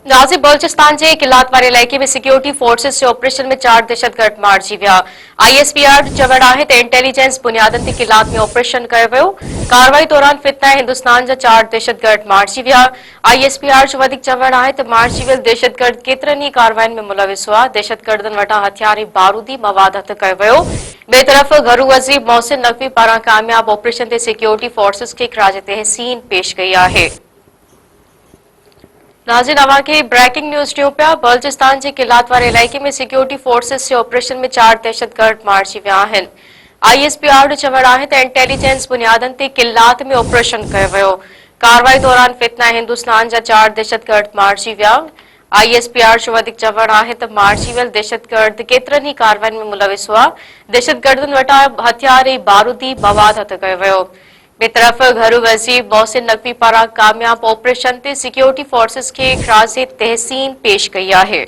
नाज़िब बलोचिस्तान के किलात वारे इलाइक़े में सिक्योरिटी फोर्सेस जे ऑपरेशन में 4 दहशतगर्द मारिजी विया। ISPR चवण आहे त इंटेलिजेंस बुनियादनि ते किलात में ऑपरेशन कयो वियो। कार्रवाई दौरान फितना हिंदुस्तान जा 4 दहशतगर्द मारिजी विया। ISPR जो वधीक चवण आहे त मारिजी वियल दहशतगर्द केतिरनि ई कार्रवाइनि में मुलविस हुआ। दहशतगर्दनि वटां हथियार ऐं बारूदी मवाद हथ कयो वियो। ॿिए तरफ़ घरू वज़ीर मोहसिन नक़वी पारां कामयाब ऑपरेशन ते सिक्योरिटी फोर्सेस खे ख़राज तहसीन पेश कई आहे। नाज़रीन अवां खे ब्रेकिंग न्यूज़ ॾियूं पिया। बलोचिस्तान जे किलात वारे इलाइक़े में सिक्योरिटी फोर्सेस जे ऑपरेशन में 4 दहशतगर्द मारिजी विया आहिनि। ISPR जो चवण आहे त इंटेलिजेंस बुनियादनि ते किलात में ऑपरेशन कयो वियो। कार्रवाई दौरान फितना हिंदुस्तान जा 4 दहशतगर्द मारिजी विया। ISPR जो वधीक चवण आहे त मारिजी वियल दहशतगर्द केतिरनि ई कार्रवाइनि में मुलविस हुआ। दहशतगर्दनि वटां हथियार ऐं बारूदी मवाद हथ कयो वियो। ॿिए तरफ़ घरू वज़ीर मोहसिन नक़वी पारां कामयाब ऑपरेशन ते सिक्योरिटी फोर्सेस खे ख़राज तहसीन पेश कई आहे।